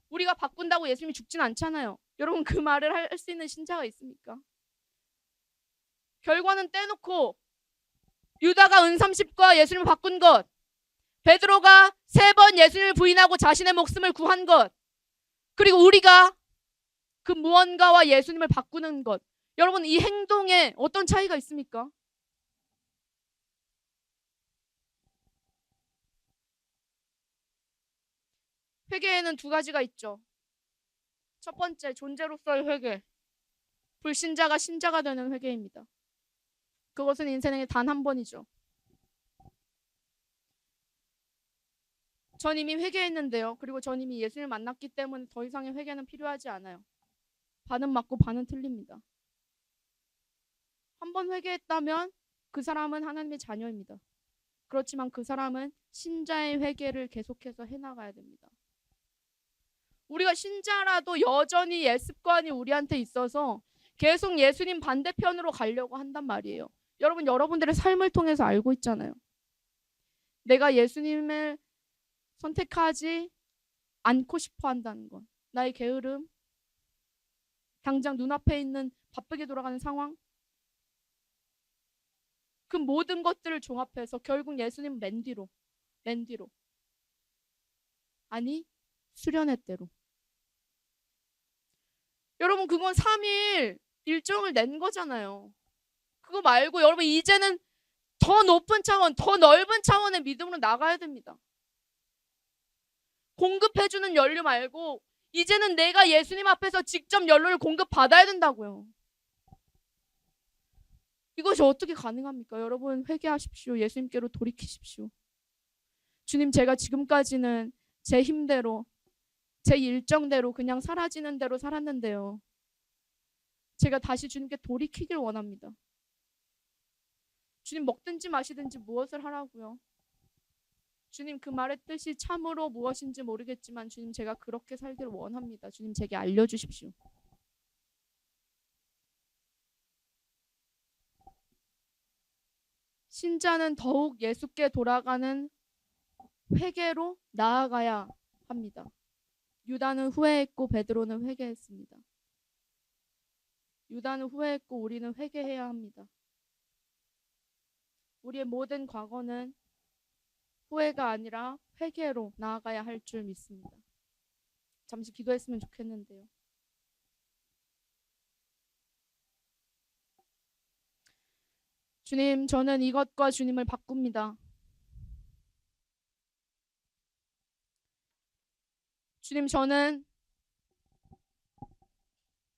우리가 바꾼다고 예수님이 죽진 않잖아요. 여러분, 그 말을 할 수 있는 신자가 있습니까? 결과는 떼놓고 유다가 은30과 예수님을 바꾼 것, 베드로가 3번 예수님을 부인하고 자신의 목숨을 구한 것, 그리고 우리가 그 무언가와 예수님을 바꾸는 것, 여러분, 이 행동에 어떤 차이가 있습니까? 회개에는 2가지가 있죠. 첫 번째, 존재로서의 회개. 불신자가 신자가 되는 회개입니다. 그것은 인생에 단 한 번이죠. 전 이미 회개했는데요. 그리고 전 이미 예수님을 만났기 때문에 더 이상의 회개는 필요하지 않아요. 반은 맞고 반은 틀립니다. 한 번 회개했다면 그 사람은 하나님의 자녀입니다. 그렇지만 그 사람은 신자의 회개를 계속해서 해나가야 됩니다. 우리가 신자라도 여전히 옛 습관이 우리한테 있어서 계속 예수님 반대편으로 가려고 한단 말이에요. 여러분, 여러분들의 삶을 통해서 알고 있잖아요. 내가 예수님을 선택하지 않고 싶어 한다는 건, 나의 게으름, 당장 눈앞에 있는 바쁘게 돌아가는 상황, 그 모든 것들을 종합해서 결국 예수님 맨 뒤로 아니 수련회 때로. 여러분, 그건 3일 일정을 낸 거잖아요. 그거 말고 여러분, 이제는 더 높은 차원, 더 넓은 차원의 믿음으로 나가야 됩니다. 공급해주는 연료 말고 이제는 내가 예수님 앞에서 직접 연료를 공급받아야 된다고요. 이것이 어떻게 가능합니까? 여러분, 회개하십시오. 예수님께로 돌이키십시오. 주님, 제가 지금까지는 제 힘대로, 제 일정대로 그냥 사라지는 대로 살았는데요. 제가 다시 주님께 돌이키길 원합니다. 주님, 먹든지 마시든지 무엇을 하라고요? 주님, 그 말의 뜻이 참으로 무엇인지 모르겠지만 주님, 제가 그렇게 살기를 원합니다. 주님, 제게 알려주십시오. 신자는 더욱 예수께 돌아가는 회개로 나아가야 합니다. 유다는 후회했고 베드로는 회개했습니다. 유다는 후회했고 우리는 회개해야 합니다. 우리의 모든 과거는 후회가 아니라 회개로 나아가야 할 줄 믿습니다. 잠시 기도했으면 좋겠는데요. 주님, 저는 이것과 주님을 바꿉니다. 주님, 저는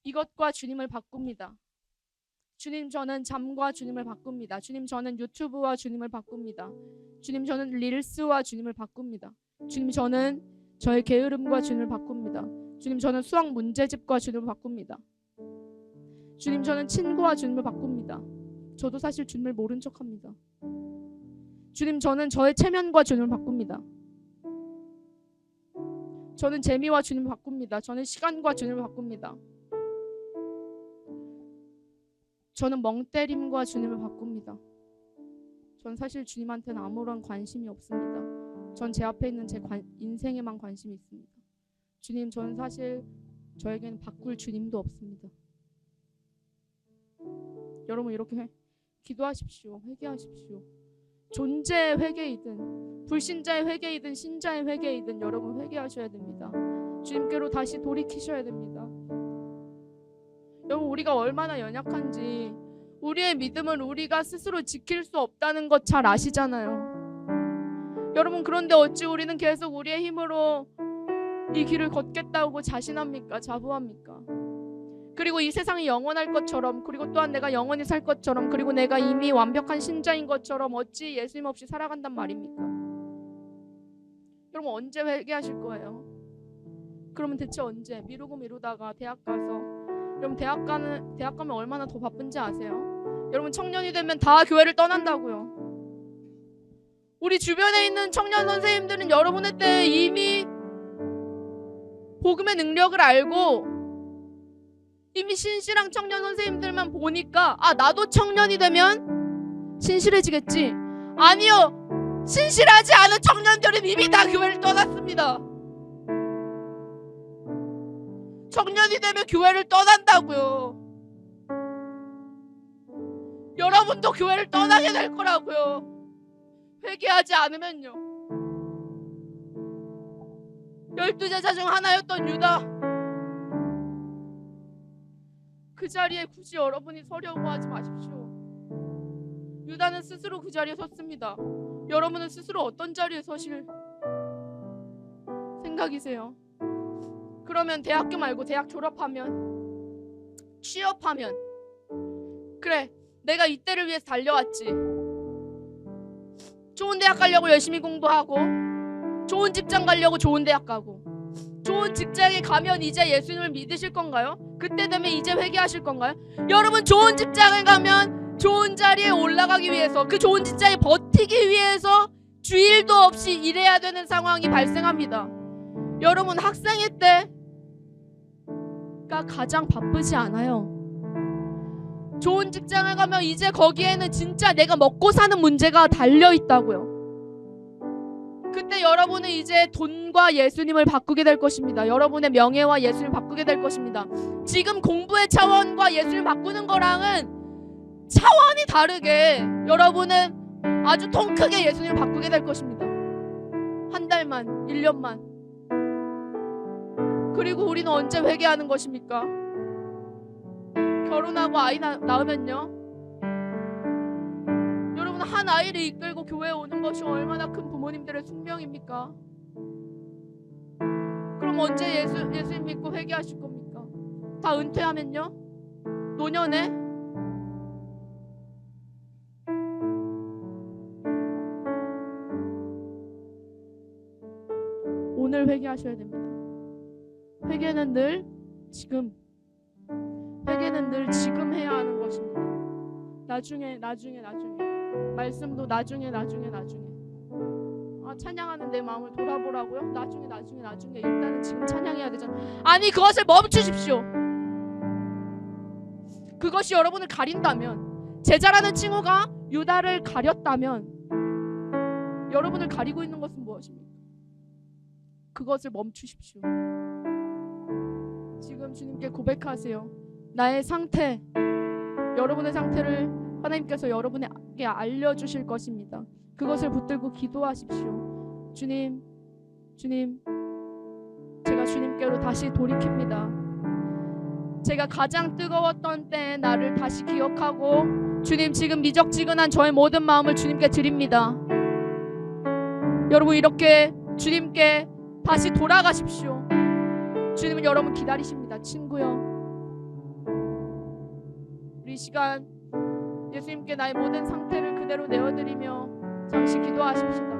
이것과 주님을 바꿉니다. 주님, 저는 잠과 주님을 바꿉니다. 주님, 저는 유튜브와 주님을 바꿉니다. 주님, 저는 릴스와 주님을 바꿉니다. 주님, 저는 저의 게으름과 주님을 바꿉니다. 주님, 저는 수학 문제집과 주님을 바꿉니다. 주님, 저는 친구와 주님을 바꿉니다. 저도 사실 주님을 모른 척합니다. 주님, 저는 저의 체면과 주님을 바꿉니다. 저는 재미와 주님을 바꿉니다. 저는 시간과 주님을 바꿉니다. 저는 멍때림과 주님을 바꿉니다. 전 사실 주님한테는 아무런 관심이 없습니다. 전 제 앞에 있는 제 인생에만 관심이 있습니다. 주님, 저는 사실 저에게는 바꿀 주님도 없습니다. 여러분, 이렇게 기도하십시오. 회개하십시오. 존재의 회개이든 불신자의 회개이든 신자의 회개이든 여러분 회개하셔야 됩니다. 주님께로 다시 돌이키셔야 됩니다. 여러분, 우리가 얼마나 연약한지, 우리의 믿음을 우리가 스스로 지킬 수 없다는 것 잘 아시잖아요. 여러분, 그런데 어찌 우리는 계속 우리의 힘으로 이 길을 걷겠다고 자신합니까? 자부합니까? 그리고 이 세상이 영원할 것처럼, 그리고 또한 내가 영원히 살 것처럼, 그리고 내가 이미 완벽한 신자인 것처럼 어찌 예수님 없이 살아간단 말입니까? 여러분, 언제 회개하실 거예요? 그러면 대체 언제? 미루고 미루다가 대학 가서, 여러분 대학 가면 얼마나 더 바쁜지 아세요? 여러분, 청년이 되면 다 교회를 떠난다고요. 우리 주변에 있는 청년 선생님들은 여러분의 때에 이미 복음의 능력을 알고 이미 신실한 청년 선생님들만 보니까 나도 청년이 되면 신실해지겠지. 아니요, 신실하지 않은 청년들은 이미 다 교회를 떠났습니다. 청년이 되면 교회를 떠난다고요. 여러분도 교회를 떠나게 될 거라고요. 회개하지 않으면요. 12제자 중 하나였던 유다, 그 자리에 굳이 여러분이 서려고 하지 마십시오. 유다는 스스로 그 자리에 섰습니다. 여러분은 스스로 어떤 자리에 서실 생각이세요? 그러면 대학교 말고 대학 졸업하면, 취업하면, 그래, 내가 이때를 위해서 달려왔지. 좋은 대학 가려고 열심히 공부하고, 좋은 직장 가려고 좋은 대학 가고, 좋은 직장에 가면 이제 예수님을 믿으실 건가요? 그때 되면 이제 회개하실 건가요? 여러분, 좋은 직장에 가면 좋은 자리에 올라가기 위해서, 그 좋은 직장에 버티기 위해서 주일도 없이 일해야 되는 상황이 발생합니다. 여러분, 학생회 때가 가장 바쁘지 않아요. 좋은 직장에 가면 이제 거기에는 진짜 내가 먹고 사는 문제가 달려있다고요. 그때 여러분은 이제 돈과 예수님을 바꾸게 될 것입니다. 여러분의 명예와 예수님을 바꾸게 될 것입니다. 지금 공부의 차원과 예수님을 바꾸는 거랑은 차원이 다르게 여러분은 아주 통 크게 예수님을 바꾸게 될 것입니다. 한 달만, 1년만. 그리고 우리는 언제 회개하는 것입니까? 결혼하고 아이 낳으면요. 여러분, 한 아이를 이끌고 교회에 오는 것이 얼마나 큰 부모님들의 숙명입니까? 그럼 언제 예수님 믿고 회개하실 겁니까? 다 은퇴하면요? 노년에? 오늘 회개하셔야 됩니다. 회개는 늘 지금, 회개는 늘 지금 해야 하는 것입니다. 나중에 말씀도 나중에 찬양하는 내 마음을 돌아보라고요? 나중에 일단은 지금 찬양해야 되잖아요. 아니, 그것을 멈추십시오. 그것이 여러분을 가린다면, 제자라는 칭호가 유다를 가렸다면 여러분을 가리고 있는 것은 무엇입니까? 그것을 멈추십시오. 지금 주님께 고백하세요. 나의 상태, 여러분의 상태를 하나님께서 여러분에게 알려주실 것입니다. 그것을 붙들고 기도하십시오. 주님, 제가 주님께로 다시 돌이킵니다. 제가 가장 뜨거웠던 때에 나를 다시 기억하고, 주님, 지금 미적지근한 저의 모든 마음을 주님께 드립니다. 여러분, 이렇게 주님께 다시 돌아가십시오. 주님은 여러분 기다리십니다. 친구요, 우리 시간 예수님께 나의 모든 상태를 그대로 내어드리며 잠시 기도하십시다.